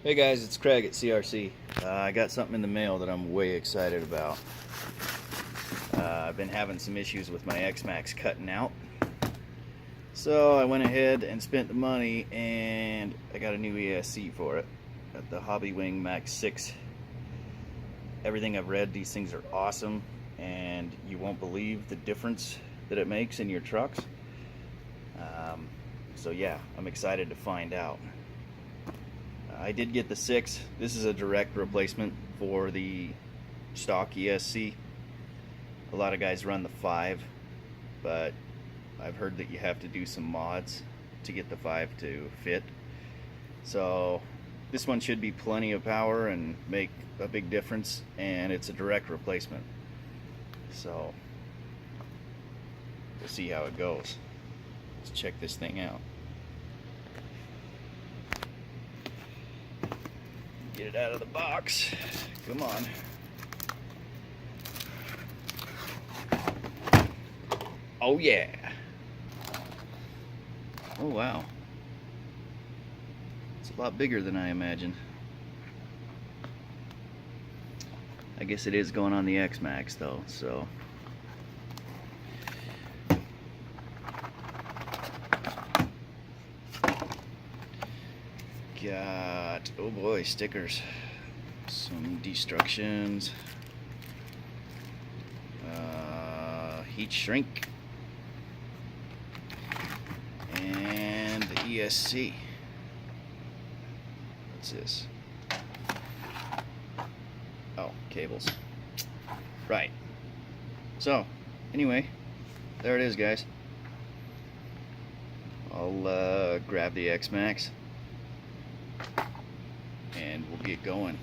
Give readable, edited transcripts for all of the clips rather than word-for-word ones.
Hey guys, it's Craig at CRC. I got something in the mail that I'm way excited about. I've been having some issues with my Xmaxx cutting out. So I went ahead and spent the money and I got a new ESC for it. Got the hobbywing max6. Everything I've read, these things are awesome and you won't believe the difference that it makes in your trucks. So yeah, I'm excited to find out. I did get the 6. This is a direct replacement for the stock ESC. A lot of guys run the 5, but I've heard that you have to do some mods to get the 5 to fit. So this one should be plenty of power and make a big difference, and it's a direct replacement. So we'll see how it goes. Let's check this thing out. Get it out of the box. Come on. Oh yeah. Oh wow. It's a lot bigger than I imagined. I guess it is going on the Xmaxx though, so. Got, oh boy, stickers, some destructions, heat shrink, and the ESC. What's this? Oh, cables. Right. So, anyway, there it is, guys. I'll grab the Xmaxx and we'll get going.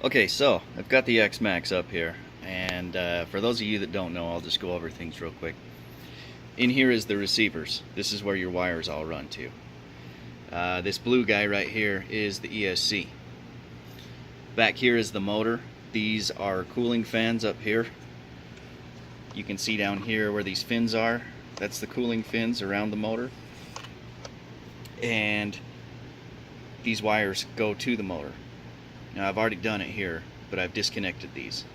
Okay, so I've got the Xmaxx up here, and for those of you that don't know, I'll just go over things real quick. In here is the receivers. This is where your wires all run to. This blue guy right here is the ESC. Back here is the motor. These are cooling fans up here. You can see down here where these fins are. That's the cooling fins around the motor. And these wires go to the motor. Now I've already done it here, but I've disconnected these.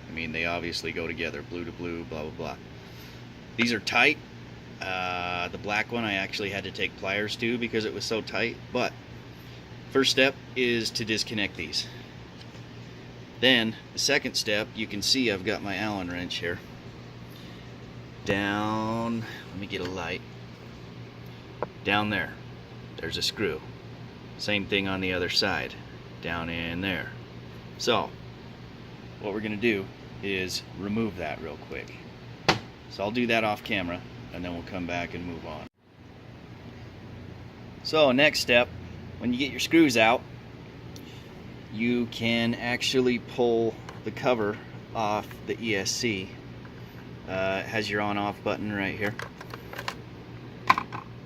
I mean, they obviously go together, blue to blue, blah blah blah. These are tight. The black one I actually had to take pliers to because it was so tight, but first step is to disconnect these. Then the second step, you can see I've got my Allen wrench here. Down, let me get a light. Down there. There's a screw. Same thing on the other side, down in there. So what we're gonna do is remove that real quick. So I'll do that off camera and then we'll come back and move on. So next step, when you get your screws out, you can actually pull the cover off the ESC. It has your on-off button right here.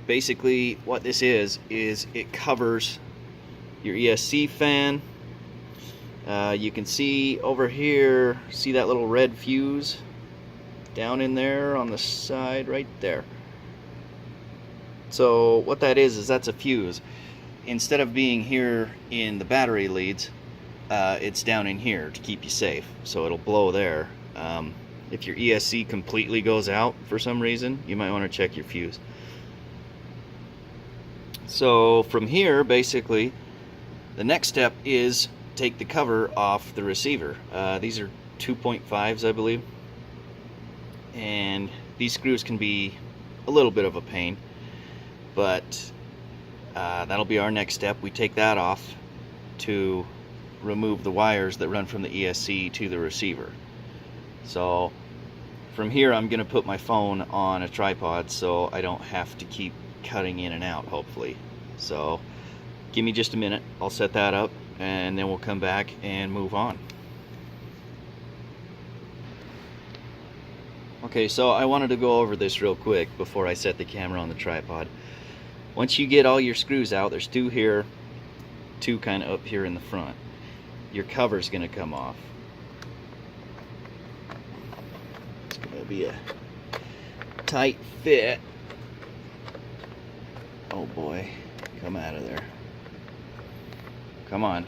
Basically what this is it covers your ESC fan. You can see over here, see that little red fuse down in there on the side right there. So what that is that's a fuse. Instead of being here in the battery leads, it's down in here to keep you safe, so it'll blow there. If your ESC completely goes out for some reason, you might want to check your fuse. So from here, basically, the next step is take the cover off the receiver. These are 2.5s, I believe. And these screws can be a little bit of a pain, but that'll be our next step. We take that off to remove the wires that run from the ESC to the receiver. So from here, I'm going to put my phone on a tripod so I don't have to keep cutting in and out, hopefully. So give me just a minute, I'll set that up and then we'll come back and move on. Okay, so I wanted to go over this real quick before I set the camera on the tripod. Once you get all your screws out, there's two here, two kind of up here in the front. Your cover's going to come off. It's going to be a tight fit. Oh boy. Come out of there. Come on.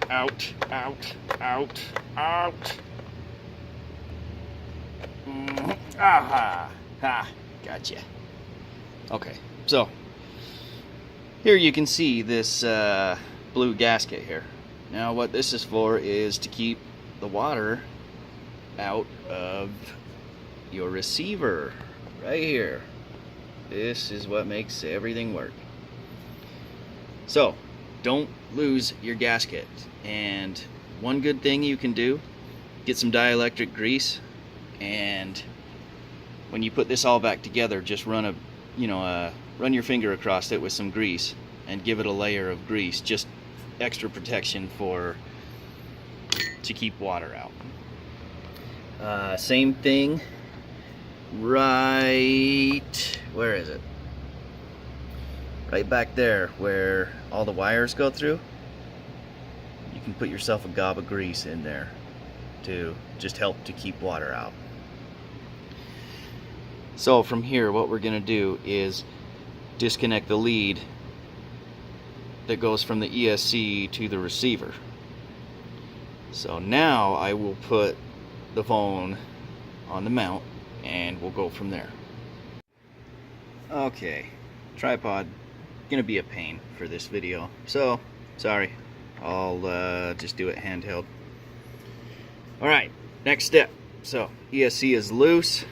Out, out, out, out. Aha! Ha! Gotcha. Okay, so here you can see this blue gasket here. Now what this is for is to keep the water out of your receiver right here. This is what makes everything work. So don't lose your gasket. And one good thing you can do, get some dielectric grease, and when you put this all back together, just run run your finger across it with some grease and give it a layer of grease, just extra protection to keep water out. Same thing right, where is it? Right back there where all the wires go through. You can put yourself a gob of grease in there to just help to keep water out. So from here, what we're going to do is disconnect the lead that goes from the ESC to the receiver. So now I will put the phone on the mount and we'll go from there. Okay, tripod gonna be a pain for this video, so sorry, I'll just do it handheld. Alright, next step. So ESC is loose.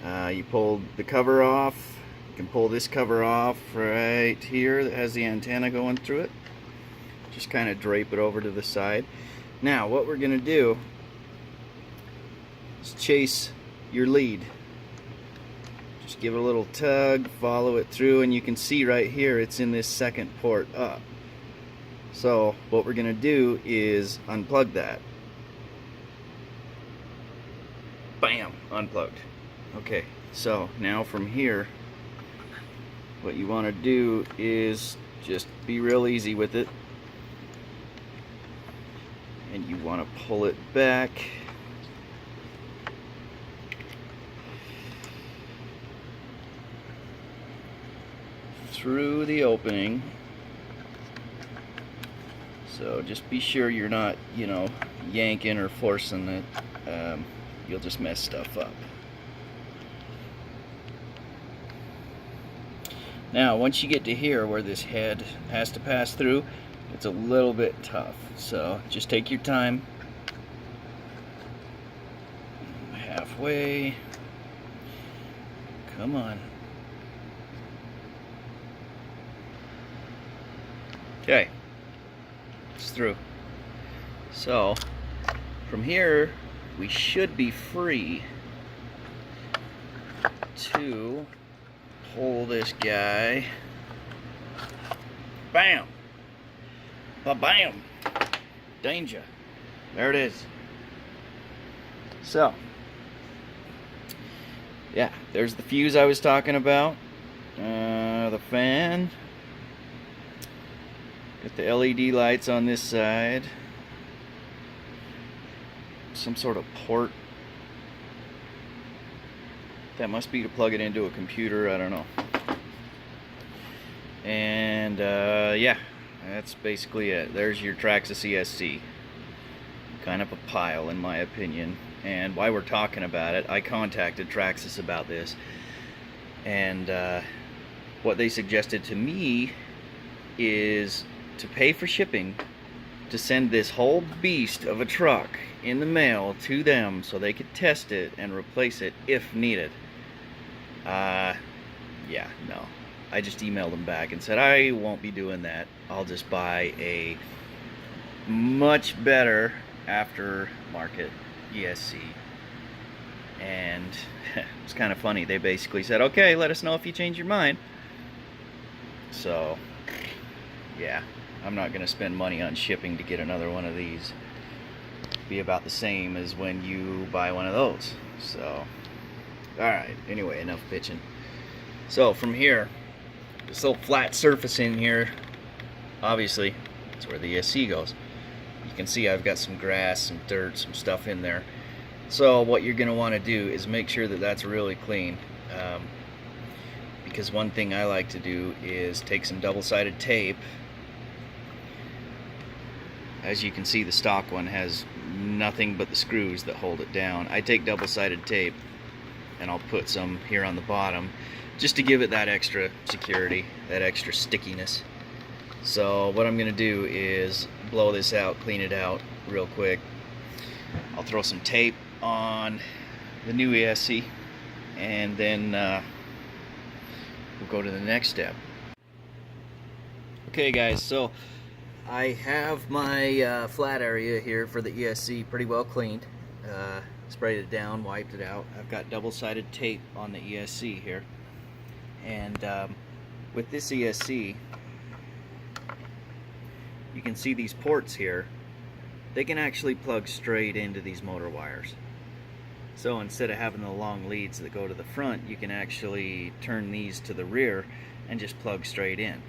You pulled the cover off. You can pull this cover off right here that has the antenna going through it. Just kind of drape it over to the side. Now what we're gonna do is chase your lead. Just give it a little tug, follow it through, and you can see right here it's in this second port up. So what we're gonna do is unplug that. Bam! Unplugged. Okay, so now from here, what you want to do is just be real easy with it, and you want to pull it back through the opening. So just be sure you're not, yanking or forcing it. You'll just mess stuff up. Now once you get to here where this head has to pass through, it's a little bit tough, so just take your time. Halfway. Come on. Okay, it's through. So from here we should be free to pull this guy. Bam! Ba-bam! Danger. There it is. So, yeah, there's the fuse I was talking about. The fan. Got the LED lights on this side. Some sort of port. That must be to plug it into a computer, I don't know. And yeah, that's basically it. There's your Traxxas ESC. Kind of a pile in my opinion. And while we're talking about it, I contacted Traxxas about this. And what they suggested to me is to pay for shipping, to send this whole beast of a truck in the mail to them so they could test it and replace it if needed. Yeah, no. I just emailed them back and said I won't be doing that. I'll just buy a much better aftermarket ESC. And it's kind of funny. They basically said, okay, let us know if you change your mind. So, yeah, I'm not going to spend money on shipping to get another one of these. It'd be about the same as when you buy one of those. So, alright, anyway, enough bitching. So, from here, this little flat surface in here, obviously, that's where the ESC goes. You can see I've got some grass, some dirt, some stuff in there. So what you're going to want to do is make sure that that's really clean. because one thing I like to do is take some double-sided tape. As you can see, the stock one has nothing but the screws that hold it down. I take double-sided tape and I'll put some here on the bottom just to give it that extra security, that extra stickiness. So what I'm going to do is blow this out, clean it out real quick. I'll throw some tape on the new ESC, and then we'll go to the next step. Okay guys, so I have my flat area here for the ESC pretty well cleaned. Sprayed it down, wiped it out. I've got double-sided tape on the ESC here, and with this ESC, you can see these ports here. They can actually plug straight into these motor wires. So instead of having the long leads that go to the front, you can actually turn these to the rear and just plug straight in.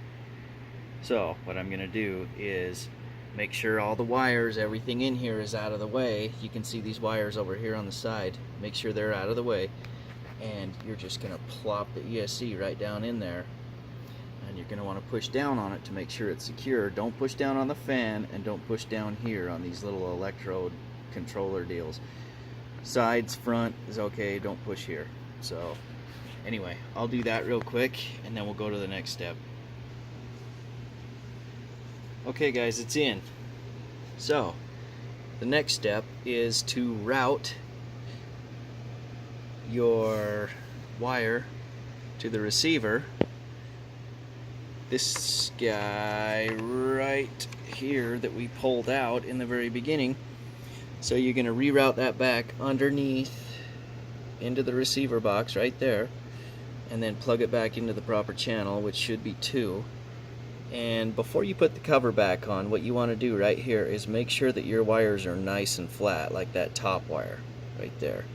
So what I'm going to do is make sure all the wires, everything in here is out of the way. You can see these wires over here on the side. Make sure they're out of the way, and you're just going to plop the ESC right down in there, and you're going to want to push down on it to make sure it's secure. Don't push down on the fan, and don't push down here on these little electrode controller deals. Sides, front is okay, don't push here. So anyway, I'll do that real quick and then we'll go to the next step. Okay guys, it's in. So the next step is to route your wire to the receiver. This guy right here that we pulled out in the very beginning. So you're going to reroute that back underneath into the receiver box right there, and then plug it back into the proper channel, which should be 2. And before you put the cover back on, what you want to do right here is make sure that your wires are nice and flat, like that top wire right there,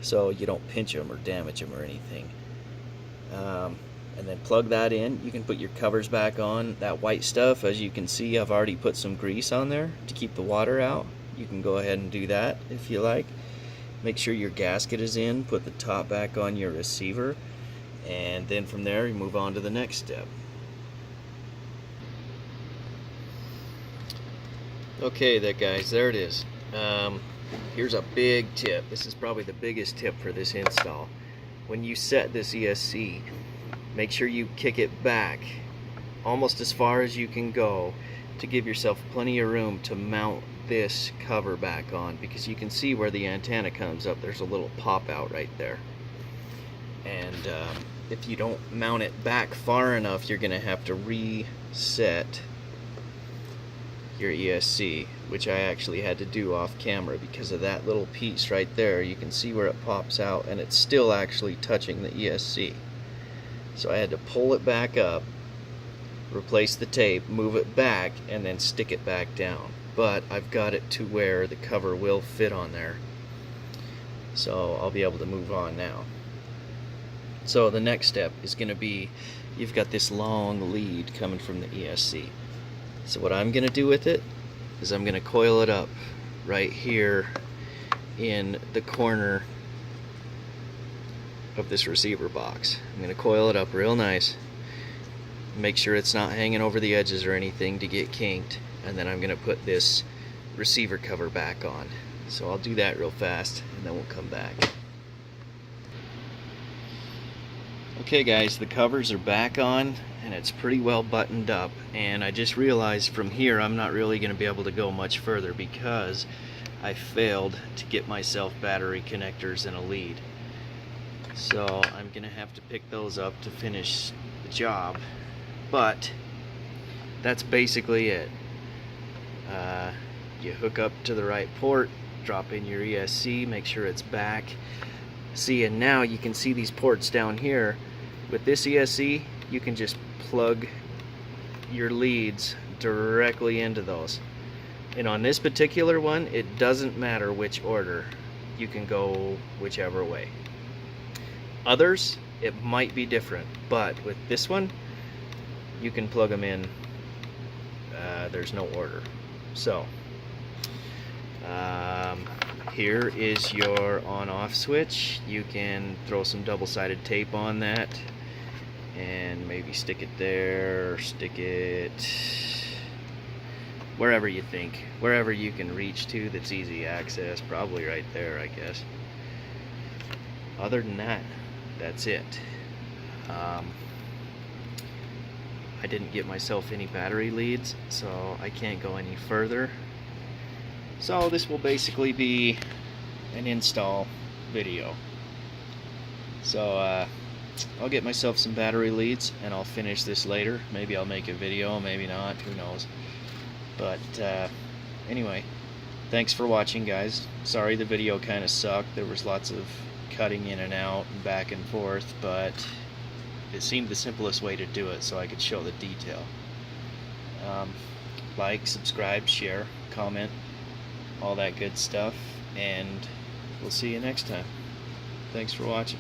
so you don't pinch them or damage them or anything. And then plug that in. You can put your covers back on. That white stuff, as you can see, I've already put some grease on there to keep the water out. You can go ahead and do that if you like. Make sure your gasket is in, put the top back on your receiver, and then from there you move on to the next step. Okay there guys, there it is. Here's a big tip. This is probably the biggest tip for this install. When you set this ESC, make sure you kick it back almost as far as you can go to give yourself plenty of room to mount this cover back on, because you can see where the antenna comes up, there's a little pop out right there, and if you don't mount it back far enough, you're gonna have to reset your ESC, which I actually had to do off camera because of that little piece right there. You can see where it pops out and it's still actually touching the ESC, so I had to pull it back up, replace the tape, move it back, and then stick it back down. But I've got it to where the cover will fit on there, so I'll be able to move on now. So the next step is going to be, you've got this long lead coming from the ESC. So what I'm going to do with it is I'm going to coil it up right here in the corner of this receiver box. I'm going to coil it up real nice, make sure it's not hanging over the edges or anything to get kinked, and then I'm going to put this receiver cover back on. So I'll do that real fast and then we'll come back. Okay guys, the covers are back on and it's pretty well buttoned up, and I just realized from here I'm not really going to be able to go much further because I failed to get myself battery connectors and a lead. So I'm going to have to pick those up to finish the job, but that's basically it. You hook up to the right port, drop in your ESC, make sure it's back. See, and now you can see these ports down here. With this ESC, you can just plug your leads directly into those. And on this particular one, it doesn't matter which order. You can go whichever way. Others, it might be different, but with this one, you can plug them in. There's no order. So here is your on-off switch. You can throw some double-sided tape on that and maybe stick it there, or stick it wherever you think, wherever you can reach to that's easy access, probably right there, I guess. Other than that, that's it. I didn't get myself any battery leads, so I can't go any further. So this will basically be an install video. So I'll get myself some battery leads and I'll finish this later. Maybe I'll make a video, maybe not, who knows. But anyway, thanks for watching, guys. Sorry the video kind of sucked. There was lots of cutting in and out and back and forth, but it seemed the simplest way to do it so I could show the detail. Like, subscribe, share, comment, all that good stuff, and we'll see you next time. Thanks for watching.